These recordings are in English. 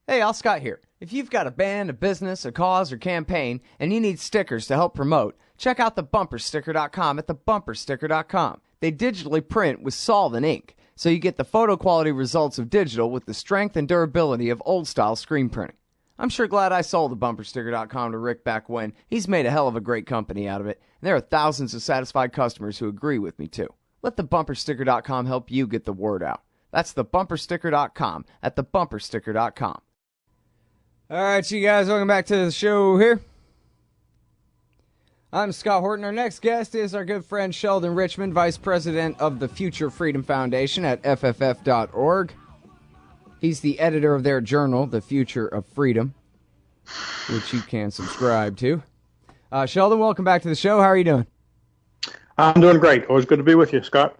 Hey, Al Scott here. If you've got a band, a business, a cause, or campaign, and you need stickers to help promote, check out thebumpersticker.com at thebumpersticker.com. They digitally print with solvent ink, so you get the photo quality results of digital with the strength and durability of old-style screen printing. I'm sure glad I sold thebumpersticker.com to Rick back when. He's made a hell of a great company out of it, and there are thousands of satisfied customers who agree with me, too. Let thebumpersticker.com help you get the word out. That's thebumpersticker.com at thebumpersticker.com. All right, you guys, welcome back to the show here. I'm Scott Horton. Our next guest is our good friend Sheldon Richman, Vice President of the Future Freedom Foundation at FFF.org. He's the editor of their journal, The Future of Freedom, which you can subscribe to. Sheldon, welcome back to the show. How are you doing? I'm doing great. Always good to be with you, Scott.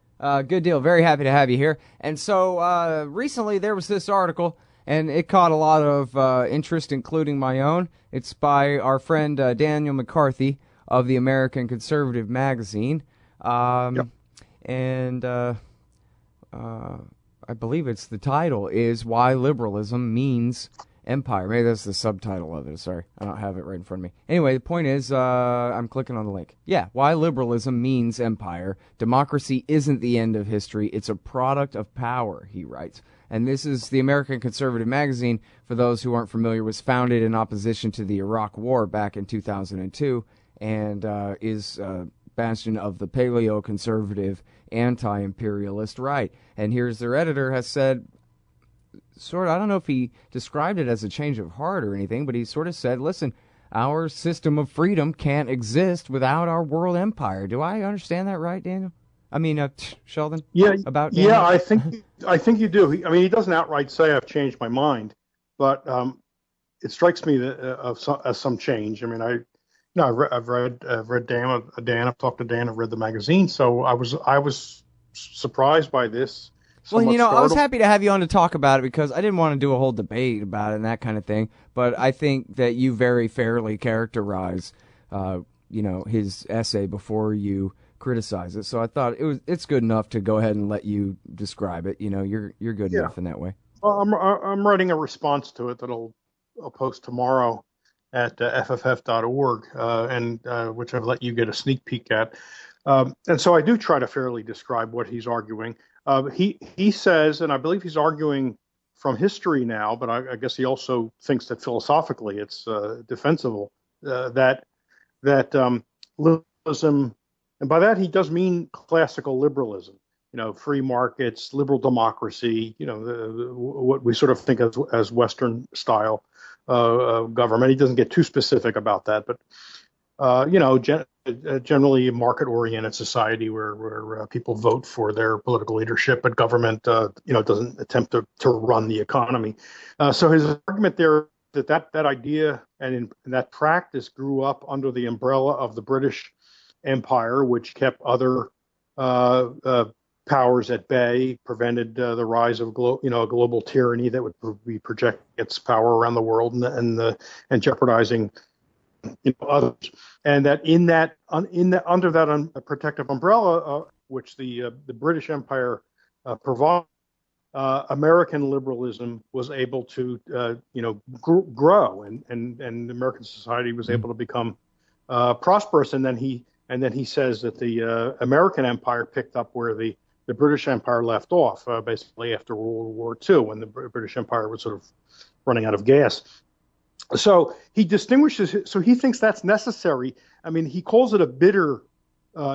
Good deal. Very happy to have you here. And so recently there was this article, and it caught a lot of interest, including my own. It's by our friend Daniel McCarthy of the American Conservative magazine. And I believe it's the title is Why Liberalism Means Empire. Maybe that's the subtitle of it. Sorry, I don't have it right in front of me. Anyway, the point is, I'm clicking on the link. Yeah, Why Liberalism Means Empire. Democracy isn't the end of history. It's a product of power, he writes. And this is the American Conservative magazine, for those who aren't familiar, was founded in opposition to the Iraq War back in 2002 and is bastion of the paleo-conservative anti-imperialist right. And here's their editor has said, sort of, I don't know if he described it as a change of heart or anything, but he sort of said, listen, our system of freedom can't exist without our world empire. Do I understand that right, Daniel? I mean, Sheldon? Yeah, about Daniel? Yeah, I think you do. He doesn't outright say I've changed my mind, but it strikes me that as some change. I mean, I've read Dan. I've talked to Dan. I've read the magazine, so I was surprised by this. Well, I was happy to have you on to talk about it because I didn't want to do a whole debate about it and that kind of thing. But I think that you very fairly characterize, his essay before you criticize it. So I thought it's good enough to go ahead and let you describe it. You're good enough in that way. Well, I'm writing a response to it that I'll post tomorrow at FFF.org, and which I've let you get a sneak peek at. And so I do try to fairly describe what he's arguing. He says, and I believe he's arguing from history now, but I guess he also thinks that philosophically it's defensible, that liberalism, and by that he does mean classical liberalism, free markets, liberal democracy, what we sort of think as Western style government. He doesn't get too specific about that, but generally a market-oriented society where people vote for their political leadership, but government, doesn't attempt to run the economy. So his argument there that idea and that practice grew up under the umbrella of the British Empire, which kept other powers at bay, prevented the rise of global tyranny that would be projecting its power around the world and jeopardizing others, and that under that protective umbrella, which the British Empire provided, American liberalism was able to grow, and American society was able to become prosperous. And then he says that the American Empire picked up where the British Empire left off, basically after World War II, when the British Empire was sort of running out of gas. So he distinguishes. So he thinks that's necessary. I mean, he calls it a bitter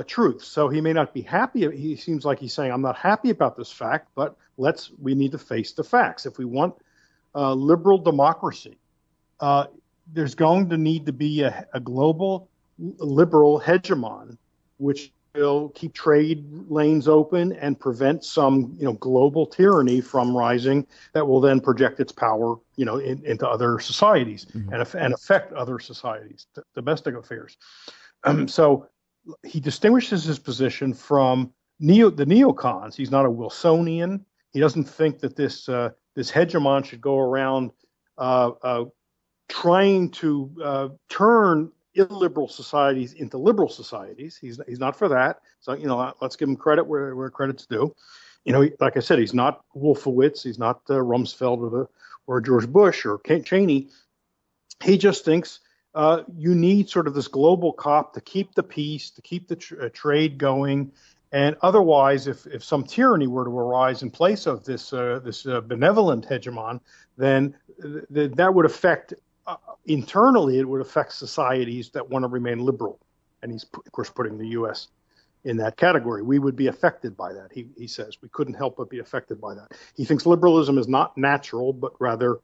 truth. So he may not be happy. He seems like he's saying, I'm not happy about this fact, but we need to face the facts. If we want liberal democracy, there's going to need to be a global liberal hegemon, which will keep trade lanes open and prevent some, global tyranny from rising that will then project its power, into other societies and affect other societies, domestic affairs. So he distinguishes his position from the neocons. He's not a Wilsonian. He doesn't think that this hegemon should go around trying to turn illiberal societies into liberal societies. He's not for that. So, let's give him credit where credit's due. Like I said, he's not Wolfowitz. He's not Rumsfeld George Bush or Cheney. He just thinks you need sort of this global cop to keep the peace, to keep the trade going. And otherwise, if some tyranny were to arise in place of this benevolent hegemon, then that would affect internally. It would affect societies that want to remain liberal, and he's of course putting the U.S. in that category. We would be affected by that. He says we couldn't help but be affected by that. He thinks liberalism is not natural, but rather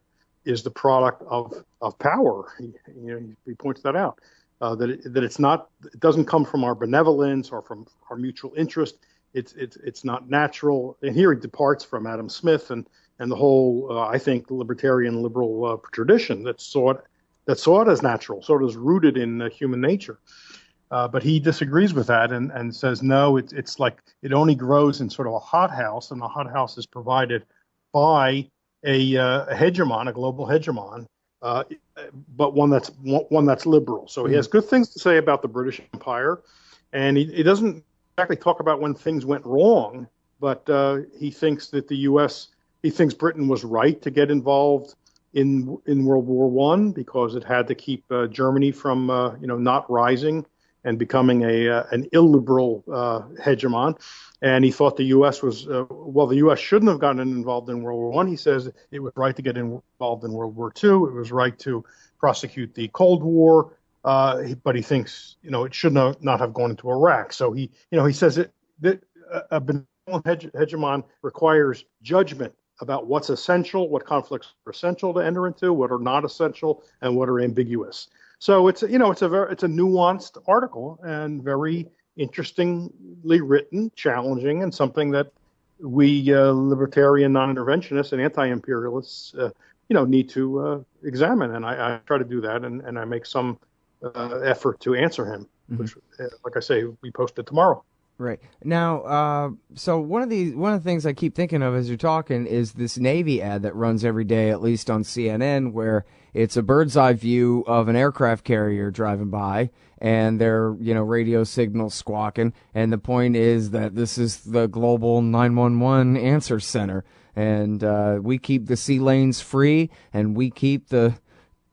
is the product of power. He points that out. That it's not, it doesn't come from our benevolence or from our mutual interest. It's not natural. And here he departs from Adam Smith and the whole, I think, libertarian liberal tradition that saw it as natural, sort of as rooted in human nature. But he disagrees with that and says no, it's like it only grows in sort of a hothouse, and the hothouse is provided by a hegemon, a global hegemon. But one that's liberal. So he has good things to say about the British Empire, and he doesn't exactly talk about when things went wrong, but he thinks that he thinks Britain was right to get involved in World War I because it had to keep Germany from not rising and becoming an illiberal hegemon. And he thought the U.S. was, the U.S. shouldn't have gotten involved in World War I. He says it was right to get involved in World War II. It was right to prosecute the Cold War. But he thinks, it should not have gone into Iraq. So he says that a benevolent hegemon requires judgment about what's essential, what conflicts are essential to enter into, what are not essential, and what are ambiguous. So it's a nuanced article and very interestingly written, challenging, and something that we libertarian non-interventionists and anti-imperialists need to examine. And I try to do that, and I make some effort to answer him, which, like I say, we posted tomorrow. Right. Now, so one of the things I keep thinking of as you're talking is this Navy ad that runs every day, at least on CNN, where it's a bird's eye view of an aircraft carrier driving by and their, radio signals squawking. And the point is that this is the global 911 answer center. And we keep the sea lanes free, and we keep the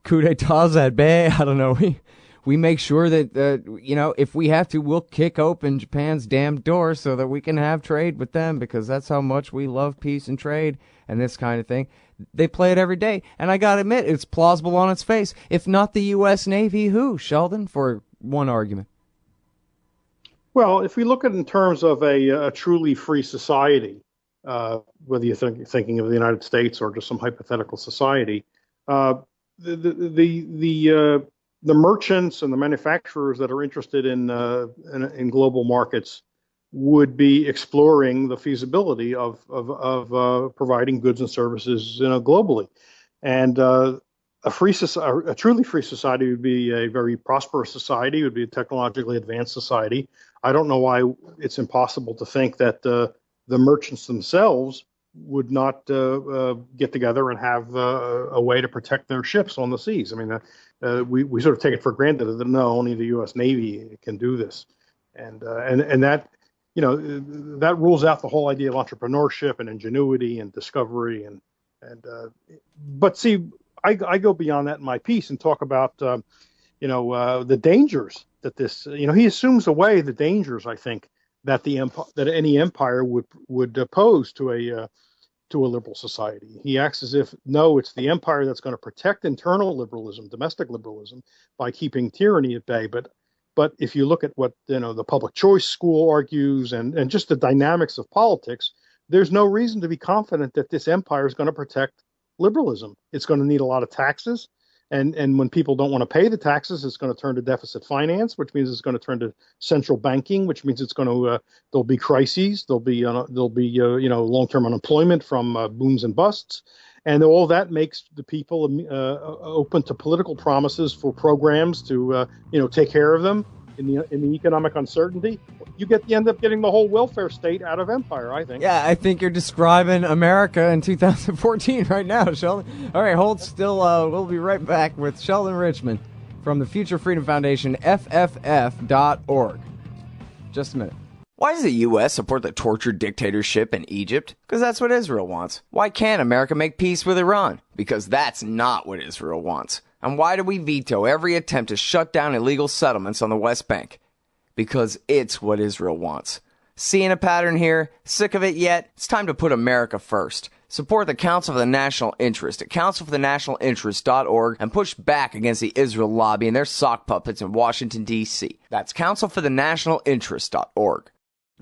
coup d'etats at bay. I don't know. We make sure that, if we have to, we'll kick open Japan's damn door so that we can have trade with them, because that's how much we love peace and trade and this kind of thing. They play it every day. And I got to admit, it's plausible on its face. If not the U.S. Navy, who, Sheldon, for one argument? Well, if we look at it in terms of a truly free society, whether you're thinking of the United States or just some hypothetical society, the merchants and the manufacturers that are interested in global markets would be exploring the feasibility of providing goods and services globally. And a truly free society would be a very prosperous society. It would be a technologically advanced society. I don't know why it's impossible to think that the merchants themselves would not get together and have a way to protect their ships on the seas. I mean, we sort of take it for granted that no, only the U.S. Navy can do this, and that that rules out the whole idea of entrepreneurship and ingenuity and discovery but see, I go beyond that in my piece and talk about the dangers that this he assumes away the dangers, I think, that that any empire would pose to a liberal society. He acts as if, no, it's the empire that's going to protect internal liberalism, domestic liberalism, by keeping tyranny at bay. But if you look at what the public choice school argues and just the dynamics of politics, there's no reason to be confident that this empire is going to protect liberalism. It's going to need a lot of taxes. And when people don't want to pay the taxes, it's going to turn to deficit finance, which means it's going to turn to central banking, which means it's going to there'll be crises, there'll be long-term unemployment from booms and busts, and all that makes the people open to political promises for programs to take care of them in the economic uncertainty. You end up getting the whole welfare state out of empire, I think. Yeah, I think you're describing America in 2014 right now, Sheldon. All right, hold still. We'll be right back with Sheldon Richman from the Future Freedom Foundation, FFF.org. Just a minute. Why does the U.S. support the tortured dictatorship in Egypt? Because that's what Israel wants. Why can't America make peace with Iran? Because that's not what Israel wants. And why do we veto every attempt to shut down illegal settlements on the West Bank? Because it's what Israel wants. Seeing a pattern here? Sick of it yet? It's time to put America first. Support the Council for the National Interest at councilforthenationalinterest.org and push back against the Israel lobby and their sock puppets in Washington, D.C. That's councilforthenationalinterest.org.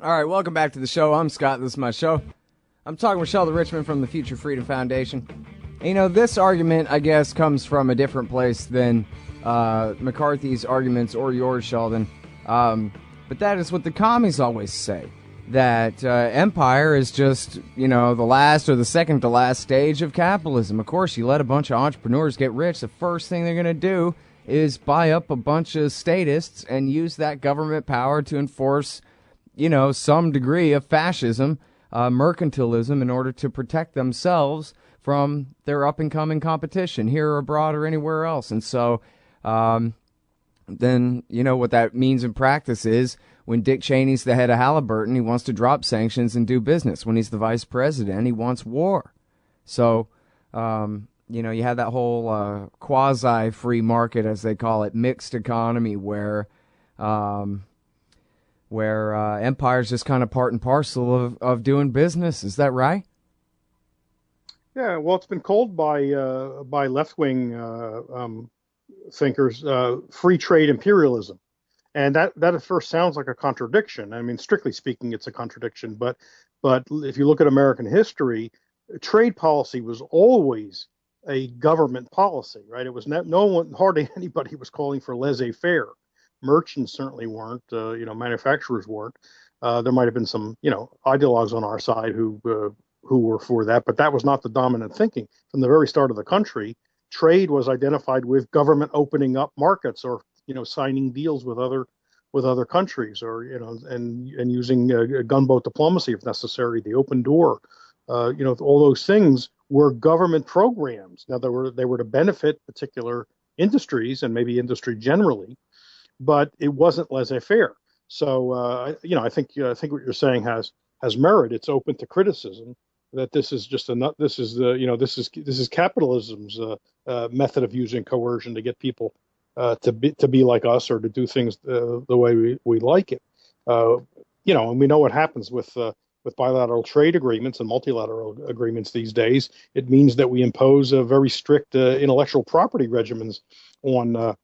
All right, welcome back to the show. I'm Scott. This is my show. I'm talking with Sheldon Richman from the Future Freedom Foundation. And, you know, this argument, I guess, comes from a different place than McCarthy's arguments or yours, Sheldon. But that is what the commies always say, that empire is just, you know, the last or the second to last stage of capitalism. Of course, you let a bunch of entrepreneurs get rich, the first thing they're going to do is buy up a bunch of statists and use that government power to enforce, you know, some degree of fascism, mercantilism, in order to protect themselves from their up-and-coming competition here or abroad or anywhere else. And so then, you know, what that means in practice is when Dick Cheney's the head of Halliburton, he wants to drop sanctions and do business. When he's the vice president, he wants war. So, you know, you have that whole quasi-free market, as they call it, mixed economy where empire's just kind of part and parcel of doing business. Is that right? Yeah, well, it's been called by left-wing thinkers free trade imperialism, and that at first sounds like a contradiction. I mean, strictly speaking, it's a contradiction. But if you look at American history, trade policy was always a government policy, right? It was hardly anybody was calling for laissez-faire. Merchants certainly weren't. You know, manufacturers weren't. There might have been some, you know, ideologues on our side who were for that, but that was not the dominant thinking. From the very start of the country, trade was identified with government opening up markets, or, you know, signing deals with other countries, or, you know, and using gunboat diplomacy if necessary, the open door. You know, all those things were government programs. Now they were to benefit particular industries and maybe industry generally, but it wasn't laissez-faire. So you know, I think what you're saying has merit. It's open to criticism that this is capitalism's method of using coercion to get people to be like us, or to do things the way we like it. You know, and we know what happens with bilateral trade agreements and multilateral agreements these days. It means that we impose a very strict intellectual property regimens on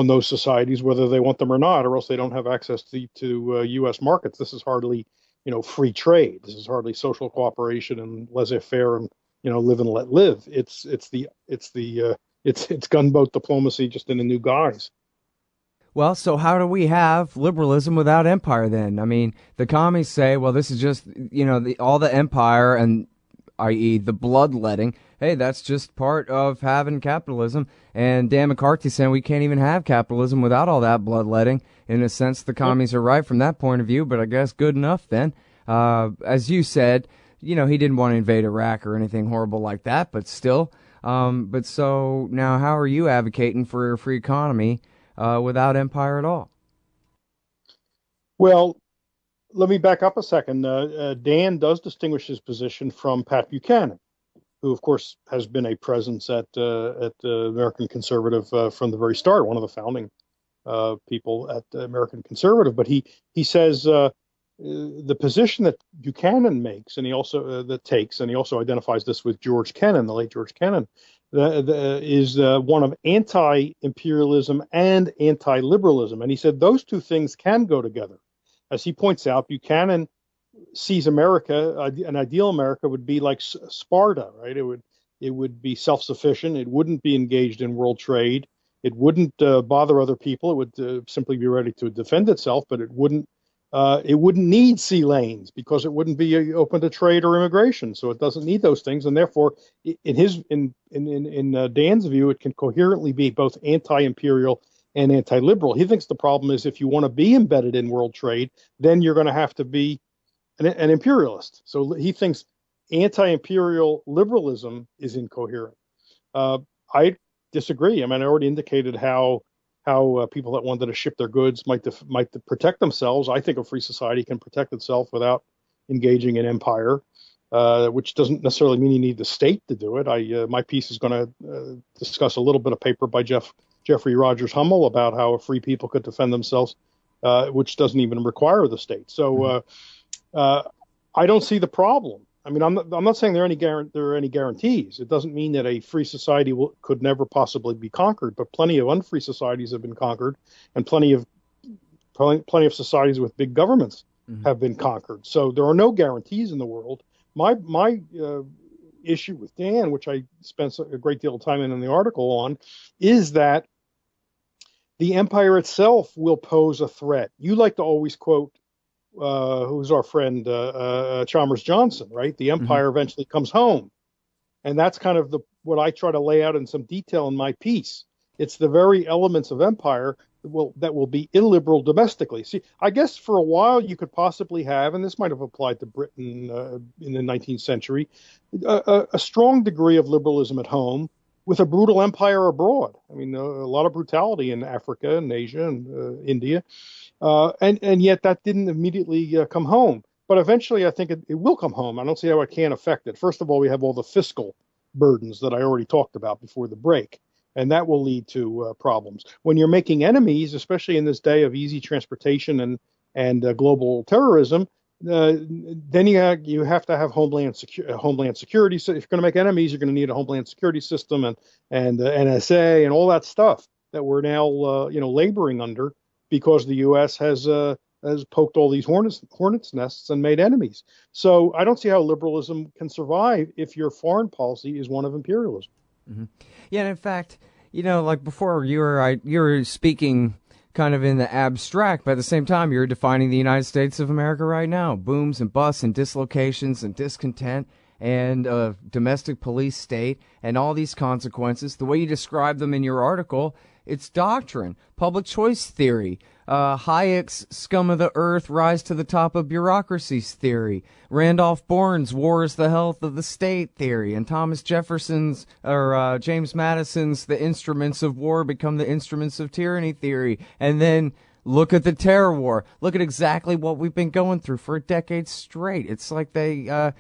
those societies, whether they want them or not, or else they don't have access to U.S. markets. This is hardly, you know, free trade. This is hardly social cooperation and laissez-faire and, you know, live and let live. It's gunboat diplomacy, just in a new guise. Well, so how do we have liberalism without empire then? I mean, the commies say, well, this is just, you know, all the empire, and i.e. the bloodletting. Hey, that's just part of having capitalism. And Dan McCarthy saying we can't even have capitalism without all that bloodletting. In a sense, the commies are right from that point of view, but I guess good enough then. As you said, you know, he didn't want to invade Iraq or anything horrible like that, but still. But so now how are you advocating for a free economy without empire at all? Well, let me back up a second. Dan does distinguish his position from Pat Buchanan, who, of course, has been a presence at American Conservative from the very start, one of the founding people at American Conservative. But he says the position that Buchanan makes, and he also takes, and he also identifies this with George Kennan, the late George Kennan, is one of anti-imperialism and anti-liberalism. And he said those two things can go together. As he points out, Buchanan sees America, an ideal America would be like Sparta, right? It would be self-sufficient. It wouldn't be engaged in world trade. It wouldn't bother other people. It would simply be ready to defend itself, but it wouldn't need sea lanes because it wouldn't be open to trade or immigration. So it doesn't need those things, and therefore, in Dan's view, it can coherently be both anti-imperial and anti-liberal. He thinks the problem is if you want to be embedded in world trade, then you're going to have to be an imperialist. So he thinks anti-imperial liberalism is incoherent. I disagree. I mean, I already indicated how people that wanted to ship their goods might protect themselves. I think a free society can protect itself without engaging in empire, which doesn't necessarily mean you need the state to do it. My piece is going to discuss a little bit of paper by Jeffrey Rogers Hummel about how a free people could defend themselves, which doesn't even require the state. So I don't see the problem. I mean, I'm not saying there are any guarantees. It doesn't mean that a free society could never possibly be conquered, but plenty of unfree societies have been conquered, and plenty of societies with big governments have been conquered. So there are no guarantees in the world. My issue with Dan, which I spent a great deal of time in the article on, is that the empire itself will pose a threat. You like to always quote, who's our friend, Chalmers Johnson, right? The empire eventually comes home. And that's kind of what I try to lay out in some detail in my piece. It's the very elements of empire that will be illiberal domestically. See, I guess for a while you could possibly have, and this might have applied to Britain in the 19th century, a strong degree of liberalism at home with a brutal empire abroad. I mean, a lot of brutality in Africa and Asia and India. And yet that didn't immediately come home. But eventually I think it will come home. I don't see how it can't affect it. First of all, we have all the fiscal burdens that I already talked about before the break. And that will lead to problems. When you're making enemies, especially in this day of easy transportation and global terrorism, then you have to have homeland security. So if you're going to make enemies, you're going to need a homeland security system and NSA and all that stuff that we're now laboring under because the U.S. has poked all these hornets nests and made enemies. So I don't see how liberalism can survive if your foreign policy is one of imperialism. Mm-hmm. Yeah, and in fact, like before, you were speaking kind of in the abstract, but at the same time, you're defining the United States of America right now. Booms and busts and dislocations and discontent and a domestic police state and all these consequences. The way you describe them in your article, it's doctrine, public choice theory, Hayek's scum of the earth rise to the top of bureaucracies theory, Randolph Bourne's war is the health of the state theory, and Thomas Jefferson's or James Madison's the instruments of war become the instruments of tyranny theory. And then look at the terror war. Look at exactly what we've been going through for a decade straight. It's like they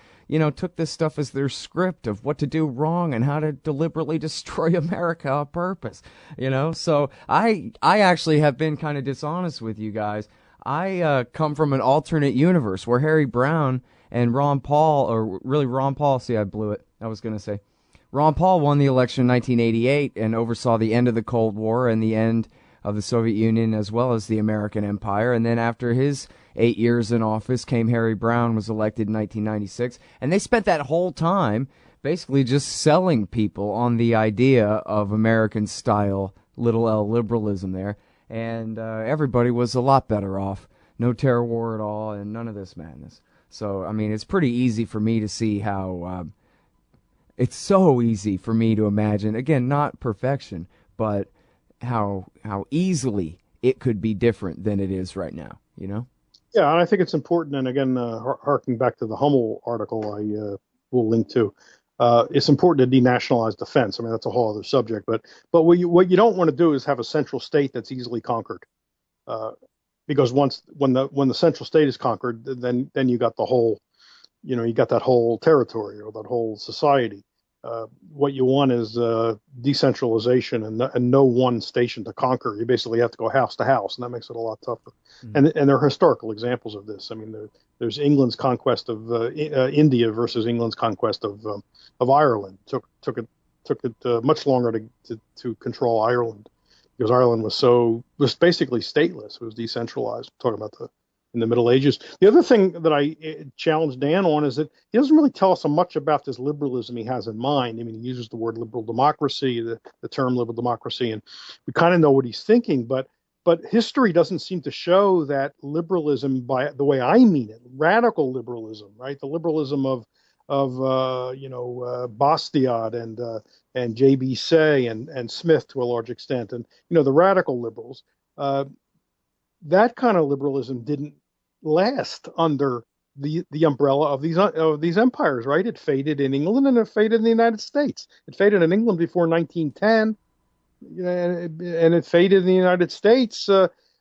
took this stuff as their script of what to do wrong and how to deliberately destroy America on purpose, So I actually have been kind of dishonest with you guys. I come from an alternate universe where Harry Brown and Ron Paul, or really Ron Paul, see, I blew it. I was going to say Ron Paul won the election in 1988 and oversaw the end of the Cold War and the end of the Soviet Union as well as the American Empire. And then after his 8 years in office came Harry Brown, was elected in 1996. And they spent that whole time basically just selling people on the idea of American-style little L liberalism there. And everybody was a lot better off. No terror war at all and none of this madness. So, I mean, it's pretty easy for me to see how... it's so easy for me to imagine, again, not perfection, but how easily it could be different than it is right now, Yeah, and I think it's important, and again, harking back to the Hummel article I will link to, it's important to denationalize defense. I mean, that's a whole other subject, but what you don't want to do is have a central state that's easily conquered, because when the central state is conquered, then you got the whole, you got that whole territory or that whole society. What you want is decentralization and no one station to conquer. You basically have to go house to house, and that makes it a lot tougher. Mm-hmm. And there are historical examples of this. I mean, there's England's conquest of India versus England's conquest of Ireland. Took it much longer to control Ireland because Ireland was basically stateless. It was decentralized. I'm talking about in the Middle Ages. The other thing that I challenged Dan on is that he doesn't really tell us so much about this liberalism he has in mind. I mean, he uses the word liberal democracy, the term liberal democracy, and we kind of know what he's thinking, but history doesn't seem to show that liberalism, by the way I mean it, radical liberalism, right? The liberalism of Bastiat and J.B. Say and Smith to a large extent, and the radical liberals. That kind of liberalism didn't last under the umbrella of these empires, right? It faded in England and it faded in the United States. It faded in England before 1910, and it faded in the United States.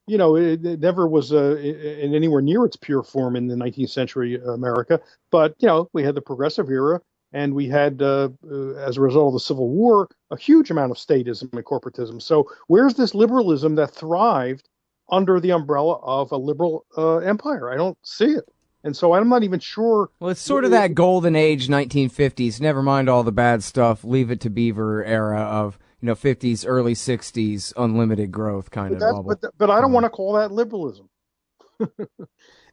It never was in anywhere near its pure form in the 19th century America. But we had the Progressive era, and we had, as a result of the Civil War, a huge amount of statism and corporatism. So where's this liberalism that thrived under the umbrella of a liberal empire? I don't see it. And so I'm not even sure. Well, it's sort of that golden age 1950s. Never mind all the bad stuff. Leave it to Beaver era of 50s, early 60s, unlimited growth kind of bubble. But I don't want to call that liberalism.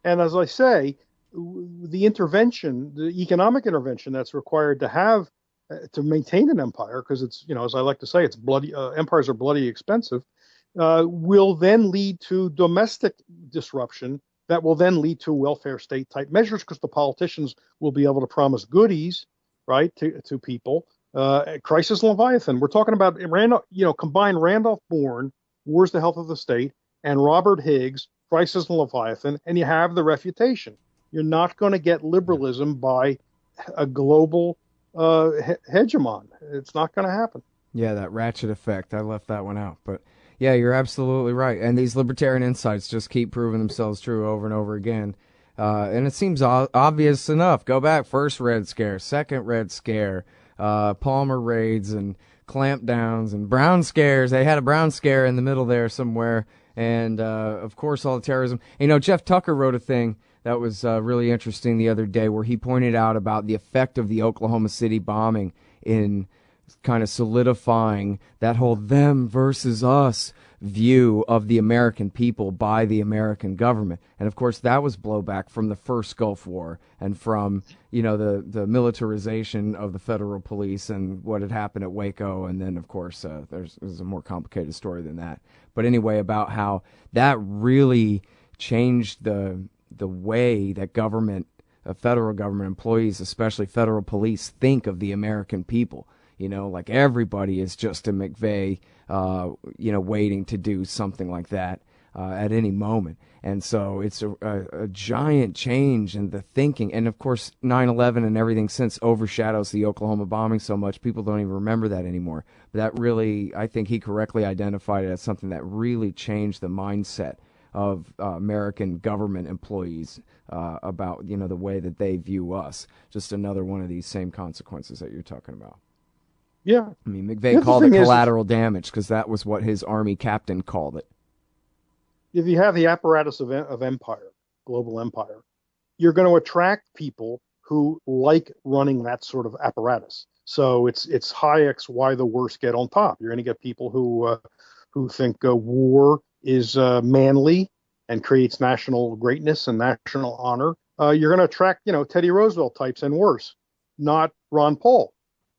And as I say, the intervention, the economic intervention that's required to maintain an empire, because it's, as I like to say, it's bloody. Empires are bloody expensive. Will then lead to domestic disruption that will then lead to welfare state type measures, because the politicians will be able to promise goodies, right, to people. Crisis Leviathan. We're talking about combine Randolph Bourne, Wars the Health of the State, and Robert Higgs, Crisis and Leviathan, and you have the refutation. You're not going to get liberalism by a global hegemon. It's not going to happen. Yeah, that ratchet effect. I left that one out, but yeah, you're absolutely right. And these libertarian insights just keep proving themselves true over and over again. And it seems obvious enough. Go back, first Red Scare, second Red Scare, Palmer raids and clampdowns and brown scares. They had a brown scare in the middle there somewhere. And, of course, all the terrorism. Jeff Tucker wrote a thing that was really interesting the other day where he pointed out about the effect of the Oklahoma City bombing in kind of solidifying that whole them versus us view of the American people by the American government. And of course that was blowback from the first Gulf War and from the militarization of the federal police and what had happened at Waco. And then of course there's a more complicated story than that, but anyway, about how that really changed the way that federal government employees, especially federal police, think of the American people. Like everybody is just a McVeigh, waiting to do something like that at any moment. And so it's a giant change in the thinking. And, of course, 9/11 and everything since overshadows the Oklahoma bombing so much, people don't even remember that anymore. But that really, I think he correctly identified it as something that really changed the mindset of American government employees about, the way that they view us. Just another one of these same consequences that you're talking about. Yeah. I mean, McVeigh called it collateral damage because that was what his army captain called it. If you have the apparatus of empire, global empire, you're going to attract people who like running that sort of apparatus. So it's Hayek's why the worst get on top. You're going to get people who think war is manly and creates national greatness and national honor. You're going to attract, Teddy Roosevelt types and worse, not Ron Paul.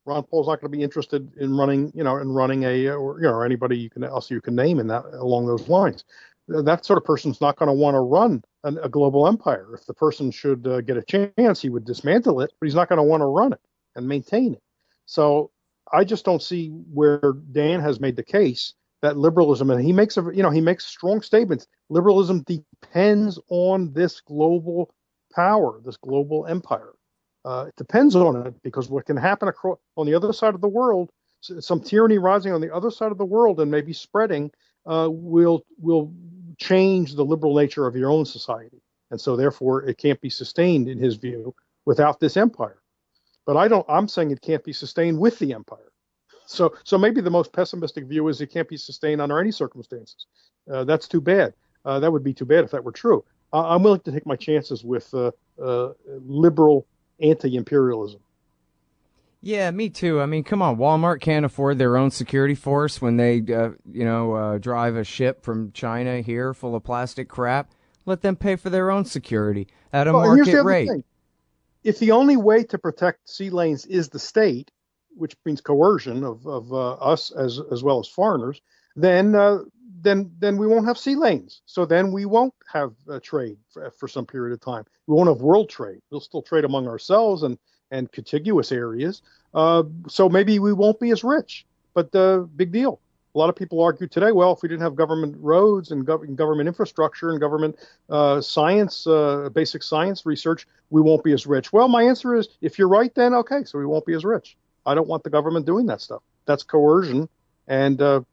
Ron Paul's not going to be interested in running, or anybody else you can name in that along those lines. That sort of person's not going to want to run a global empire. If the person should get a chance, he would dismantle it, but he's not going to want to run it and maintain it. So I just don't see where Dan has made the case that liberalism, and he makes strong statements. Liberalism depends on this global power, this global empire. It depends on it because what can happen on the other side of the world, some tyranny rising on the other side of the world and maybe spreading, will change the liberal nature of your own society, and so therefore it can't be sustained, in his view, without this empire. But I'm saying it can't be sustained with the empire. So maybe the most pessimistic view is it can't be sustained under any circumstances. That's too bad. That would be too bad if that were true. I'm willing to take my chances with liberal anti-imperialism. Yeah, me too. I mean, come on, Walmart can't afford their own security force when they, drive a ship from China here full of plastic crap. Let them pay for their own security at a market rate. Thing. If the only way to protect sea lanes is the state, which means coercion of us as well as foreigners, then we won't have sea lanes. So then we won't have trade for some period of time. We won't have world trade. We'll still trade among ourselves and contiguous areas. So maybe we won't be as rich, but big deal. A lot of people argue today, well, if we didn't have government roads and government infrastructure and government science, basic science research, we won't be as rich. Well, my answer is, if you're right, then okay, so we won't be as rich. I don't want the government doing that stuff. That's coercion, and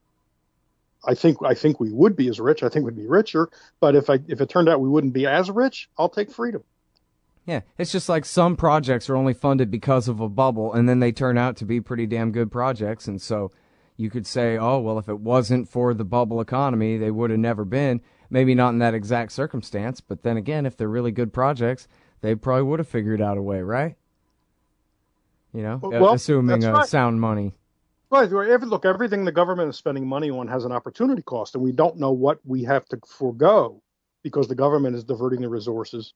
I think we would be as rich. I think we'd be richer. But if it turned out we wouldn't be as rich, I'll take freedom. Yeah, it's just like some projects are only funded because of a bubble, and then they turn out to be pretty damn good projects. And so you could say, oh, well, if it wasn't for the bubble economy, they would have never been. Maybe not in that exact circumstance, but then again, if they're really good projects, they probably would have figured out a way, right? Well, Assuming that's right. sound money. Right. Look, everything the government is spending money on has an opportunity cost, and we don't know what we have to forego because the government is diverting the resources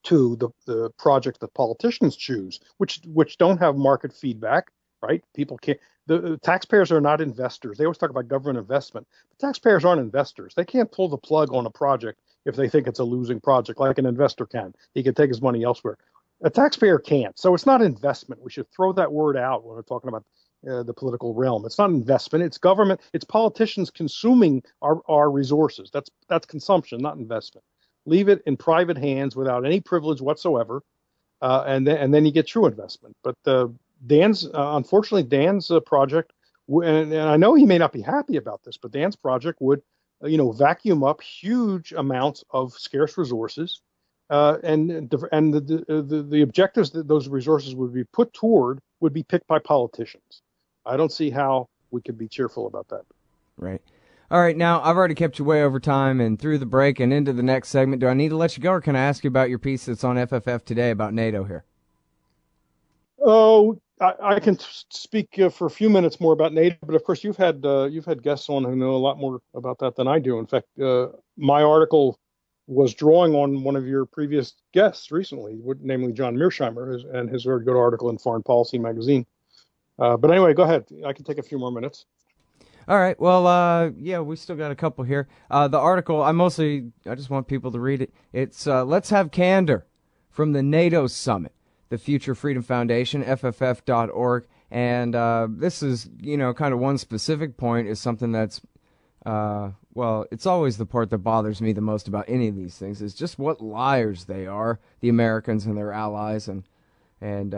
to the projects that politicians choose, which don't have market feedback, right? People can't. The taxpayers are not investors. They always talk about government investment, but taxpayers aren't investors. They can't pull the plug on a project if they think it's a losing project, like an investor can. He can take his money elsewhere. A taxpayer can't. So it's not investment. We should throw that word out when we're talking about the political realm. It's not investment. It's government. It's politicians consuming our resources. That's consumption, not investment. Leave it in private hands without any privilege whatsoever, and then you get true investment. But unfortunately, Dan's project, and I know he may not be happy about this, but Dan's project would, vacuum up huge amounts of scarce resources, and the objectives that those resources would be put toward would be picked by politicians. I don't see how we could be cheerful about that. Right. All right, now, I've already kept you way over time and through the break and into the next segment. Do I need to let you go, or can I ask you about your piece that's on FFF today about NATO here? Oh, I can speak for a few minutes more about NATO, but of course you've had guests on who know a lot more about that than I do. In fact, my article was drawing on one of your previous guests recently, namely John Mearsheimer, and his very good article in Foreign Policy magazine. But anyway, go ahead. I can take a few more minutes. All right. Well, yeah, we still got a couple here. The article, I just want people to read it. It's Let's Have Candor from the NATO Summit, the Future Freedom Foundation, FFF.org. And this is, kind of one specific point is something that's, it's always the part that bothers me the most about any of these things is just what liars they are, the Americans and their allies, and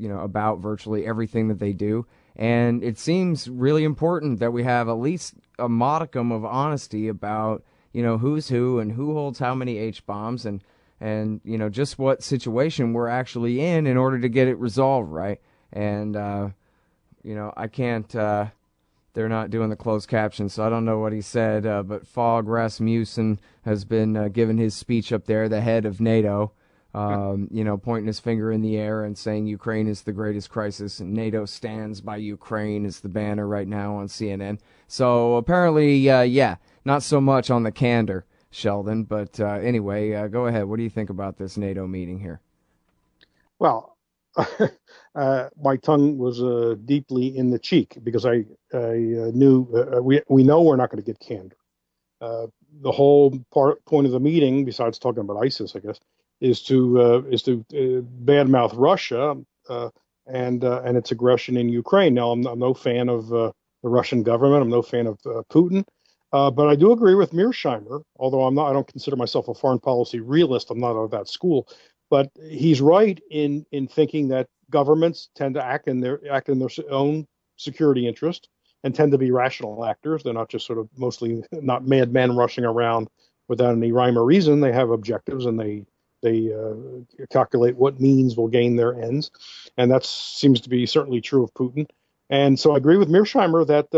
about virtually everything that they do. And it seems really important that we have at least a modicum of honesty about, who's who and who holds how many H-bombs and just what situation we're actually in order to get it resolved, right? And, I can't, they're not doing the closed caption, so I don't know what he said, but Fogh Rasmussen has been given his speech up there, the head of NATO, pointing his finger in the air and saying Ukraine is the greatest crisis and NATO stands by Ukraine is the banner right now on CNN. So apparently, not so much on the candor, Sheldon. But anyway, go ahead. What do you think about this NATO meeting here? Well, my tongue was deeply in the cheek because I knew we know we're not going to get candor. The whole point of the meeting, besides talking about ISIS, I guess, is to badmouth Russia and its aggression in Ukraine. Now, I'm no fan of the Russian government. I'm no fan of Putin, but I do agree with Mearsheimer. Although I don't consider myself a foreign policy realist. I'm not of that school, but he's right in thinking that governments tend to act in their own security interest and tend to be rational actors. They're not just sort of mostly not madmen rushing around without any rhyme or reason. They have objectives and they calculate what means will gain their ends. And that seems to be certainly true of Putin. And so I agree with Mearsheimer that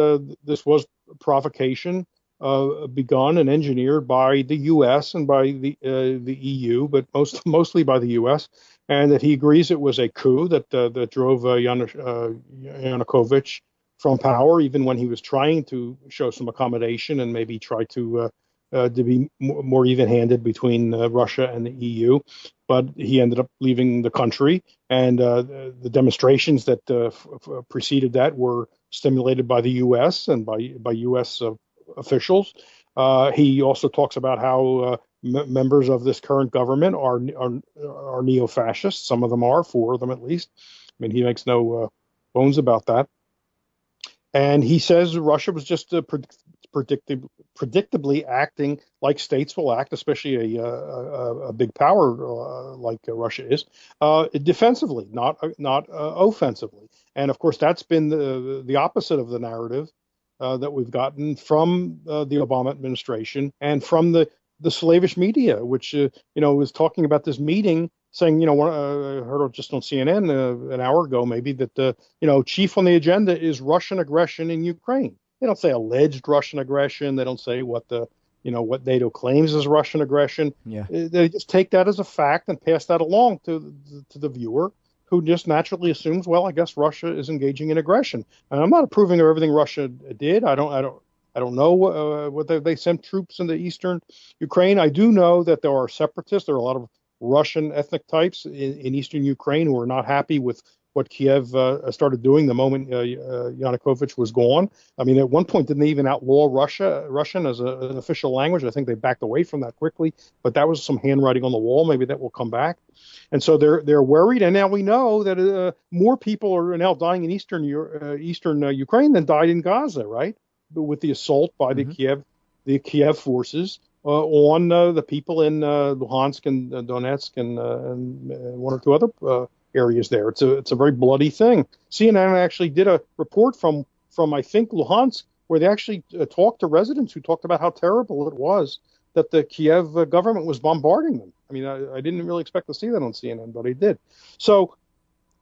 this was provocation begun and engineered by the U.S. and by the EU, but mostly by the U.S., and that he agrees it was a coup that drove Yanukovych from power, even when he was trying to show some accommodation and maybe try to be more even-handed between Russia and the EU, but he ended up leaving the country. And the demonstrations that preceded that were stimulated by the U.S. and by U.S. Officials. He also talks about how members of this current government are neo-fascists. Some of them are, 4 of them at least. I mean, he makes no bones about that. And he says Russia was just predictably acting like states will act, especially a big power like Russia is, defensively, not offensively. And of course, that's been the opposite of the narrative that we've gotten from the Obama administration and from the slavish media, which was talking about this meeting, saying, I heard just on CNN an hour ago maybe that chief on the agenda is Russian aggression in Ukraine. They don't say alleged Russian aggression. They don't say what what NATO claims is Russian aggression. Yeah. They just take that as a fact and pass that along to the viewer, who just naturally assumes, well, I guess Russia is engaging in aggression. And I'm not approving of everything Russia did. I don't know whether they sent troops into eastern Ukraine. I do know that there are separatists. There are a lot of Russian ethnic types in eastern Ukraine who are not happy with what Kiev started doing the moment Yanukovych was gone. I mean, at one point, didn't they even outlaw Russian as an official language? I think they backed away from that quickly, but that was some handwriting on the wall. Maybe that will come back. And so they're worried. And now we know that more people are now dying in eastern Ukraine than died in Gaza, right? With the assault by the Kiev forces on the people in Luhansk and Donetsk and one or two other areas there. It's a very bloody thing. CNN actually did a report from I think Luhansk, where they actually talked to residents who talked about how terrible it was that the Kiev government was bombarding them. I mean, I didn't really expect to see that on CNN, but I did. So,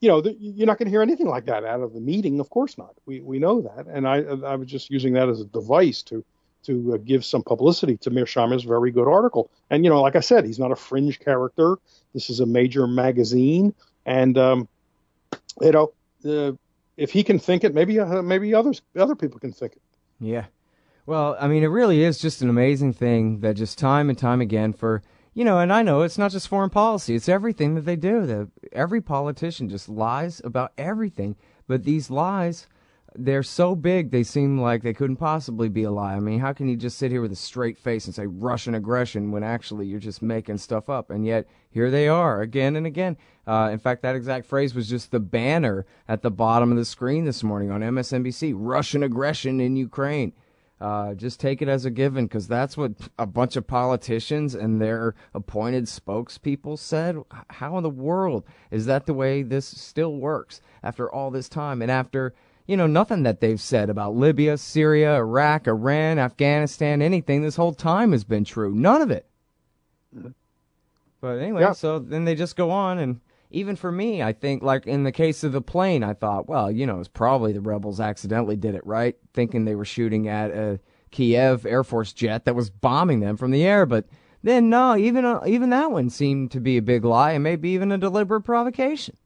you're not going to hear anything like that out of the meeting. Of course not. We know that, and I was just using that as a device to give some publicity to Mearsheimer's very good article. And like I said, he's not a fringe character. This is a major magazine. And if he can think it, maybe other people can think it. Yeah. Well, I mean, it really is just an amazing thing that just time and time again and I know it's not just foreign policy, it's everything that they do. Every politician just lies about everything, but these lies, they're so big they seem like they couldn't possibly be a lie. I mean, how can you just sit here with a straight face and say Russian aggression when actually you're just making stuff up? And yet here they are again and again. In fact, that exact phrase was just the banner at the bottom of the screen this morning on MSNBC, Russian aggression in Ukraine. Just take it as a given, because that's what a bunch of politicians and their appointed spokespeople said. How in the world is that the way this still works after all this time? And after nothing that they've said about Libya, Syria, Iraq, Iran, Afghanistan, anything this whole time has been true. None of it. But anyway, So then they just go on. And even for me, I think, like in the case of the plane, I thought, well, it's probably the rebels accidentally did it, right? Thinking they were shooting at a Kiev Air Force jet that was bombing them from the air. But then, no, even that one seemed to be a big lie and maybe even a deliberate provocation.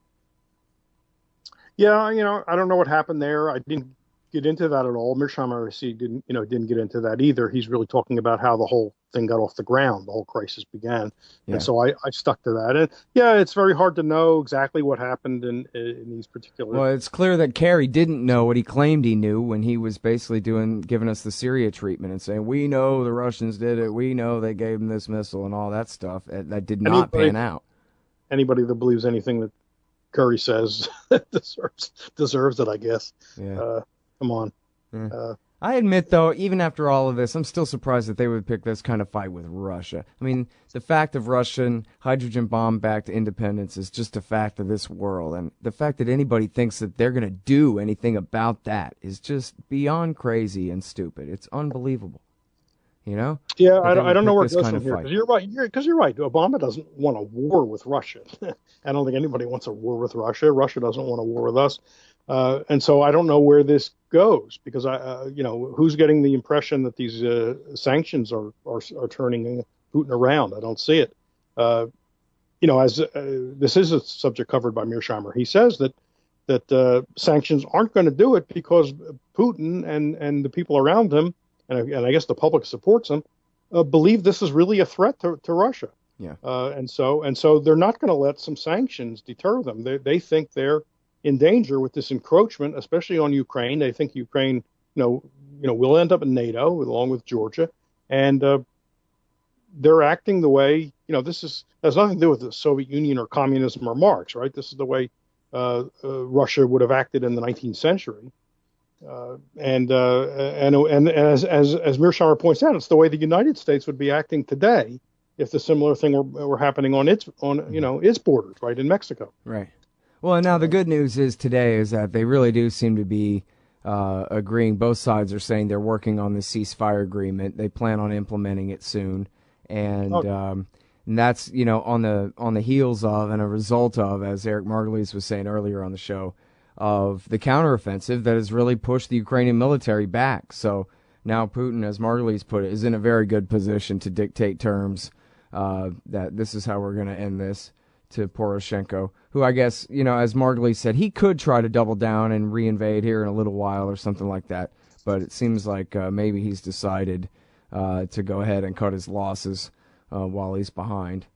Yeah, I don't know what happened there. I didn't get into that at all. Mearsheimer, I see, didn't get into that either. He's really talking about how the whole thing got off the ground, the whole crisis began. Yeah. And so I stuck to that. And yeah, it's very hard to know exactly what happened in these particular. Well, it's clear that Kerry didn't know what he claimed he knew when he was basically giving us the Syria treatment and saying, we know the Russians did it. We know they gave them this missile and all that stuff. That did not pan out. Anybody that believes anything that Curry says deserves it, I guess. Yeah. Come on. Yeah. I admit, though, even after all of this, I'm still surprised that they would pick this kind of fight with Russia. I mean, the fact of Russian hydrogen bomb-backed independence is just a fact of this world. And the fact that anybody thinks that they're going to do anything about that is just beyond crazy and stupid. It's unbelievable. Yeah, I don't know where it goes from here. Because you're right. Obama doesn't want a war with Russia. I don't think anybody wants a war with Russia. Russia doesn't want a war with us. And so I don't know where this goes, because who's getting the impression that these sanctions are turning Putin around? I don't see it. As this is a subject covered by Mearsheimer. He says that sanctions aren't going to do it because Putin and the people around him, and I guess the public supports him, believe this is really a threat to Russia. Yeah. And so they're not going to let some sanctions deter them. They think they're in danger with this encroachment, especially on Ukraine. They think Ukraine, will end up in NATO along with Georgia, and they're acting the way this has nothing to do with the Soviet Union or communism or Marx, right? This is the way Russia would have acted in the 19th century, and as Mearsheimer points out, it's the way the United States would be acting today if the similar thing were happening on its borders, right, in Mexico. Right. Well, now the good news is today is that they really do seem to be agreeing. Both sides are saying they're working on the ceasefire agreement. They plan on implementing it soon, and that's on the heels of and a result of, as Eric Margulies was saying earlier on the show, of the counteroffensive that has really pushed the Ukrainian military back. So now Putin, as Margulies put it, is in a very good position to dictate terms that this is how we're going to end this to Poroshenko, who I guess, as Margulies said, he could try to double down and reinvade here in a little while or something like that. But it seems like maybe he's decided to go ahead and cut his losses while he's behind.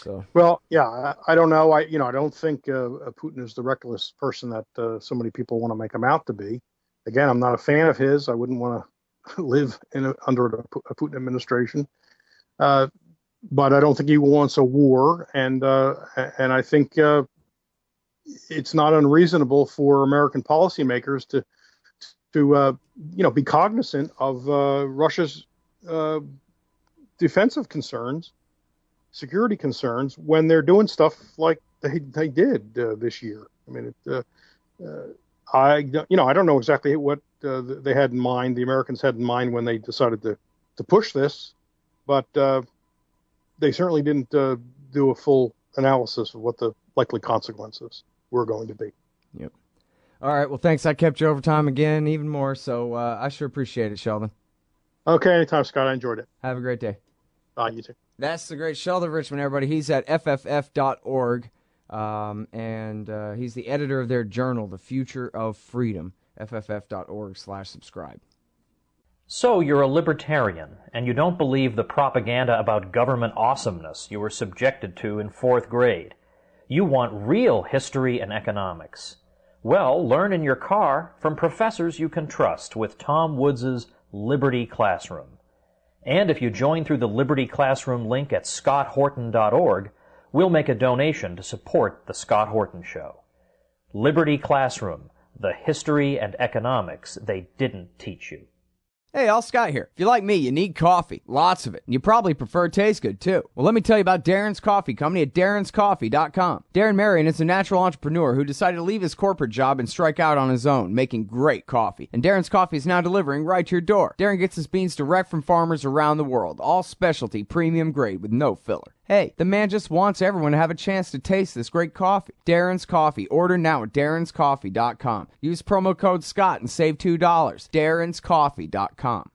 So. Well, yeah, I don't know. I don't think Putin is the reckless person that so many people want to make him out to be. Again, I'm not a fan of his. I wouldn't want to live under a Putin administration. But I don't think he wants a war, and I think it's not unreasonable for American policymakers to be cognizant of Russia's defensive concerns, security concerns, when they're doing stuff like they did this year. I mean, I don't know exactly what they had in mind, the Americans had in mind when they decided to push this, but they certainly didn't do a full analysis of what the likely consequences were going to be. Yep. All right. Well, thanks. I kept you over time again, even more. So I sure appreciate it, Sheldon. Okay. Anytime, Scott. I enjoyed it. Have a great day. Bye. You too. That's the great Sheldon Richman, everybody. He's at fff.org, and he's the editor of their journal, The Future of Freedom, fff.org/subscribe. So you're a libertarian, and you don't believe the propaganda about government awesomeness you were subjected to in 4th grade. You want real history and economics. Well, learn in your car from professors you can trust with Tom Woods' Liberty Classroom. And if you join through the Liberty Classroom link at scotthorton.org, we'll make a donation to support The Scott Horton Show. Liberty Classroom, the history and economics they didn't teach you. Hey, all Scott here. If you're like me, you need coffee. Lots of it. And you probably prefer it tastes good, too. Well, let me tell you about Darren's Coffee Company at darrenscoffee.com. Darren Marion is a natural entrepreneur who decided to leave his corporate job and strike out on his own, making great coffee. And Darren's Coffee is now delivering right to your door. Darren gets his beans direct from farmers around the world. All specialty, premium grade with no filler. Hey, the man just wants everyone to have a chance to taste this great coffee. Darren's Coffee. Order now at darrenscoffee.com. Use promo code SCOTT and save $2. darrenscoffee.com.